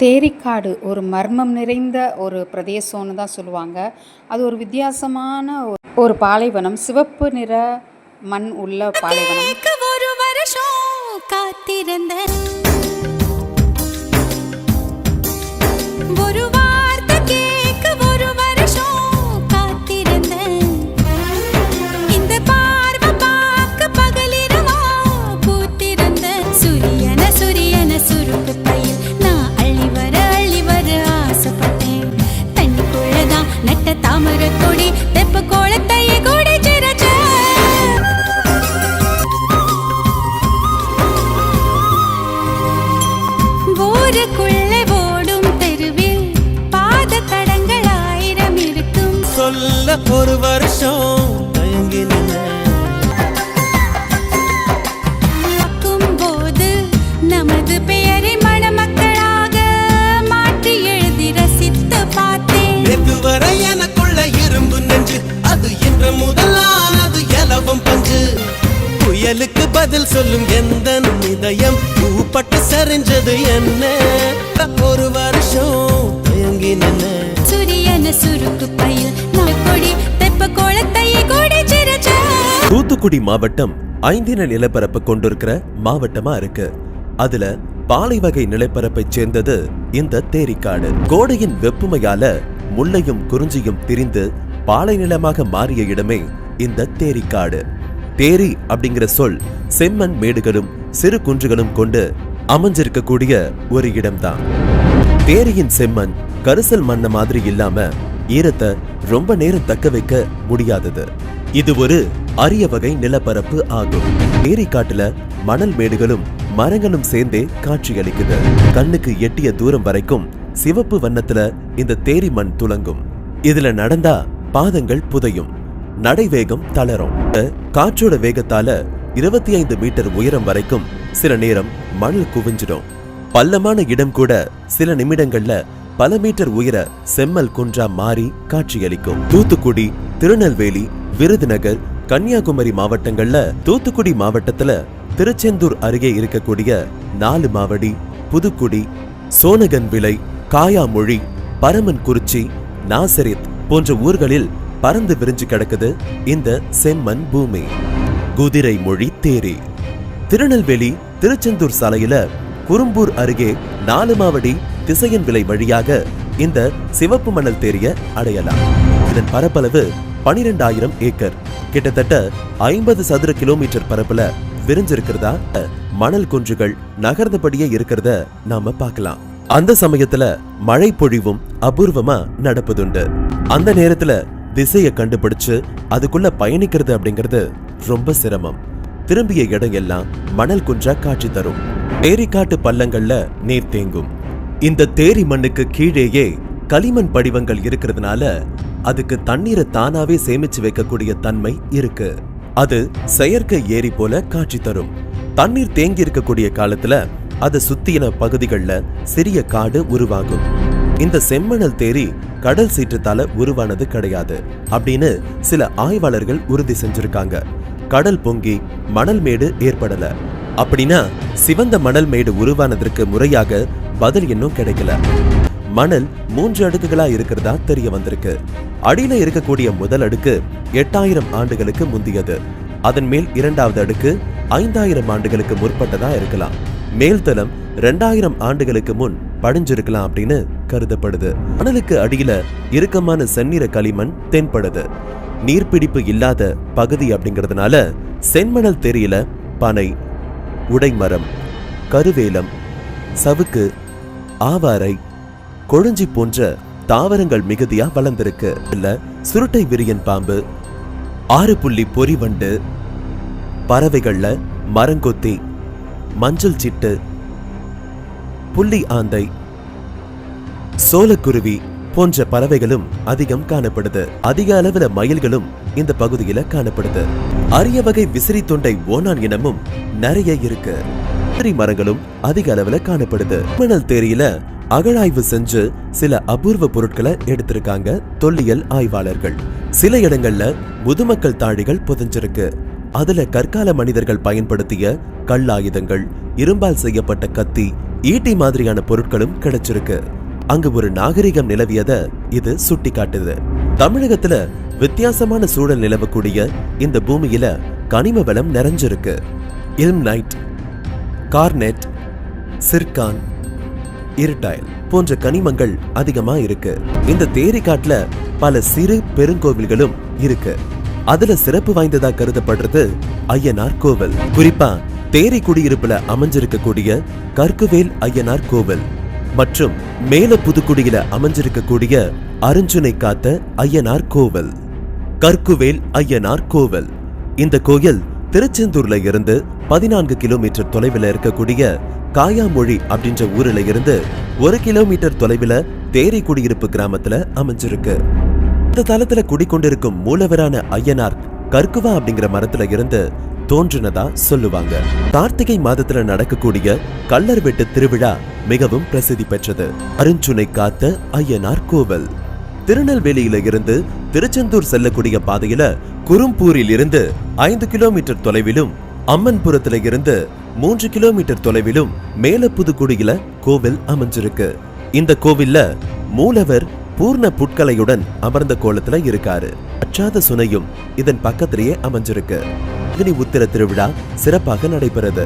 தேரிக்காடு ஒரு மர்மம் நிறைந்த ஒரு பிரதேசம்னு தான் சொல்லுவாங்க. அது ஒரு வித்தியாசமான ஒரு பாலைவனம். சிவப்பு நிற மண் உள்ள பாலைவனம். ஒரு வருஷம் காத்திருந்த ஒரு வார்த்தை கேட்க ஒரு வருஷம் காத்திருந்த இந்த பார்வை பார்க்க பகலிரவா பூத்திருந்த சூரியன சுருக்கு பையில் நான் அள்ளி வர ஆசைப்பட்டேன். தண்ணிக்குள்ளதான் நட்ட தாமரை கொடி தெப்ப கோலத்தையே கொடி சிறச்ச ஊருக்குள்ளே ஓடும் தெருவில் பாத தடங்கள் 1000 இருக்கும். சொல்ல ஒரு வருஷம் தயங்கி போது நமது பெயரை மணமக்களாக மாற்றி எழுதி ரசித்து பார்த்தேன். வரை எனக்குள்ள இரும்பு நெஞ்சு அது என்ற முதலானது எலவம் பஞ்சு. புயலுக்கு பதில் சொல்லும் எந்த இதயம் பூப்பட்டு சரிஞ்சது என்ன ஒரு வருஷம் தயங்கி நின்ன சூரியன சுருக்கு பையில் கொடி தெப்ப கோலத்தையே கொடி சிறச்ச. தூத்துக்குடி மாவட்டம் 5 நிலப்பரப்பு கொண்டிருக்கிற மாவட்டமா இருக்கு. அதுல பாலை வகை நிலப்பரப்பை சேர்ந்தது இந்த தேரிக்காடு. கோடையின் வெப்புமையால முல்லையும் குறிஞ்சியும் பிரிந்து பாலை நிலமாக மாறிய இடமே இந்த தேரிக்காடு. தேரி அப்படிங்கிற சொல் செம்மண் மேடுகளும் சிறு குன்றுகளும் கொண்டு அமைஞ்சிருக்கக்கூடிய ஒரு இடம்தான். தேரியின் செம்மண் கரிசல் மண்ண மாதிரி இல்லாம ஈரத்தை ரொம்ப நேரம் தக்க வைக்க முடியாதது. இது ஒரு அரிய வகை நிலப்பரப்பு ஆகும். தேரிக்காட்டுல மணல் மேடுகளும் மரங்களும் சேர்ந்தே காட்சியளிக்குது. கண்ணுக்கு எட்டிய தூரம் வரைக்கும் சிவப்பு வண்ணத்துல இந்த தேரி மண் துளங்கும். இதுல நடந்தா பாதங்கள் புதையும், நடைவேகம் தளரும். காற்றோட வேகத்தால 25 மீட்டர் உயரம் வரைக்கும் சில நேரம் மணல் குவிஞ்சிடும். பள்ளமான இடம் கூட சில நிமிடங்கள்ல பல மீட்டர் உயர செம்மல் குன்றா மாறி காட்சியளிக்கும். தூத்துக்குடி, திருநெல்வேலி, விருதுநகர், கன்னியாகுமரி மாவட்டங்கள்ல தூத்துக்குடி மாவட்டத்துல திருச்செந்தூர் அருகே இருக்கக்கூடிய 4 மாவடி, புதுக்குடி, சோனகன்விளை, காயாமொழி, பரமன்குறிச்சி, நாசரித் போன்ற ஊர்களில் பறந்து விரிஞ்சு கிடக்குது இந்த செம்மண் பூமி. குதிரை மொழி தேரி. திருநெல்வேலி திருச்செந்தூர் சாலையில குறும்பூர் அருகே 4 மாவடி திசையன்விளை வழியாக இந்த சிவப்பு மணல் தேரிய அடையலாம். இதன் பரப்பளவு 12,000 ஏக்கர், கிட்டத்தட்ட 50 சதுர கிலோமீட்டர் பரப்புல விரிஞ்சிருக்கிறதா மணல் குன்றுகள் நகர்ந்தபடியே இருக்கிறத நாம பார்க்கலாம். அந்த சமயத்துல மழை பொழிவும் அபூர்வமா நடப்பதுண்டு. அந்த நேரத்துல திசையை கண்டுபிடிச்சு அதுக்குள்ள பயணிக்கிறது அப்படிங்கிறது ரொம்ப சிரமம். திரும்பிய இடம் எல்லாம் மணல் குன்றா காட்சி தரும். தேரிக்காட்டு பள்ளங்கள்ல நீர் தேங்கும். இந்த தேரி மண்ணுக்கு கீழேயே களிமண் படிவங்கள் இருக்கிறதுனால அதுக்கு தண்ணீரை தானாவே சேமிச்சு வைக்கக்கூடிய தன்மை இருக்கு. அது செயற்கை ஏரி போல காட்சி தரும். தண்ணீர் தேங்கி இருக்கக்கூடிய காலத்துல அதை சுத்தின பகுதிகள்ல சிறிய காடு உருவாகும். இந்த செம்மணல் தேரி கடல் சீற்றத்தால உருவானது கிடையாது அப்படின்னு சில ஆய்வாளர்கள் உறுதி செஞ்சிருக்காங்க. கடல் பொங்கி மணல் மேடு ஏற்படல அப்படின்னா சிவந்த மணல் மேடு உருவானதற்கு முறையாக பதில் இன்னும் கிடைக்கல. மணல் 3 அடுக்குகளா இருக்கிறதா தெரிய வந்திருக்கு. அடியில இருக்கக்கூடிய முதல் அடுக்கு 8000 ஆண்டுகளுக்கு முந்தியது. அதன் மேல் 2வது அடுக்கு 5000 ஆண்டுகளுக்கு முற்பட்டதா இருக்கலாம். மேல்தளம் 2000 ஆண்டுகளுக்கு முன் படிஞ்சிருக்கலாம் அப்படின்னு கருதப்படுது. மணலுக்கு அடியில இறுக்கமான செந்நிற களிமண் தென்படுது. நீர்பிடிப்பு இல்லாத பகுதி அப்படிங்கிறதுனால செம்மணல் தேரியில பனை, உடைமரம், கருவேலம், சவுக்கு, ஆவாரை, கொழுஞ்சி போன்ற தாவரங்கள் மிகுதியா வளர்ந்திருக்கு. இல்ல சுருட்டை விரியன் பாம்பு, 6 புள்ளி பொறிவண்டு, பறவைகள்ல மரங்கொத்தி, மஞ்சள் சிட்டு, புள்ளி ஆந்தை, சோளக்குருவி போன்ற பறவைகளும் அதிகம் காணப்படுது. அதிக அளவுல மயில்களும் இந்த பகுதியில காணப்படுது. அரிய வகை விசிறி தொண்டை ஓனான் இனமும் நிறைய இருக்கு. மரங்களும் அதிக அளவுல காணப்படுது. மணல் தேரியில அகழாய்வு செஞ்சு சில அபூர்வ பொருட்களை எடுத்திருக்காங்க தொல்லியல் ஆய்வாளர்கள். சில இடங்கள்ல முதுமக்கள் தாழிகள் புதைஞ்சிருக்கு. அதுல கற்கால மனிதர்கள் பயன்படுத்திய கல்லாயுதங்கள், இரும்பால் செய்யப்பட்ட கத்தி, ஈட்டி மாதிரியான பொருட்களும் கிடைச்சிருக்கு. அங்கு ஒரு நாகரிகம் நிலவியத இது சுட்டி காட்டுது. தமிழகத்துல வித்தியாசமான சூழல் நிலவக்கூடிய இந்த பூமியில கனிம வளம் நிறைஞ்சிருக்கு. இல்ம்னைட், கார்னெட், சிர்கான், இருட்டைல் போன்ற கனிமங்கள் அதிகமா இருக்கு. இந்த தேரிக்காட்டுல பல சிறு பெருங்கோவில்களும் இருக்கு. அதுல சிறப்பு வாய்ந்ததா கருதப்படுறது ஐயனார் கோவில். குறிப்பா தேரி குடியிருப்புல அமைஞ்சிருக்கக்கூடிய கற்குவேல் ஐயனார் கோவில் மற்றும் மேல புதுக்குடியில அமைஞ்சிருக்கக்கூடிய அருஞ்சுனை காத்த ஐயனார் கோவில். கற்குவேல் ஐயனார் கோவில். இந்த கோயில் திருச்செந்தூர்ல இருந்து 14 கிலோமீட்டர் தொலைவில் இருக்கக்கூடிய காயாமொழி அப்படின்ற ஊர்ல இருந்து 1 கிலோமீட்டர் தொலைவில் தேரி குடியிருப்பு கிராமத்துல அமைஞ்சிருக்கு. இந்த தலத்துல குடிக்கொண்டிருக்கும் மூலவரான ஐயனார் கற்குவா அப்படிங்கிற மரத்துல இருந்து தோன்றினதா சொல்லுவாங்க. கார்த்திகை மாதத்துல நடக்கக்கூடிய கள்ளர் வெட்டு திருவிழா மிகவும் பிரசித்தி பெற்றது. அருஞ்சுனை காத்த ஐயனார் கோவில். திருநெல்வேலியில இருந்து திருச்செந்தூர் செல்லக்கூடிய பாதையில குரும்பூரில் இருந்து 5 கிலோமீட்டர் தொலைவிலும், அம்மன்புரத்துல இருந்து 3 கிலோமீட்டர் தொலைவிலும் மேல புதுக்குடியில கோவில் அமைஞ்சிருக்கு. இந்த கோவில்ல மூலவர் பூர்ண புட்கலையுடன் அமர்ந்த கோலத்துல இருக்காரு. அற்றாத சுனையும் இதன் பக்கத்திலேயே அமைஞ்சிருக்கு. அக்னி உத்திர திருவிழா சிறப்பாக நடைபெறுது.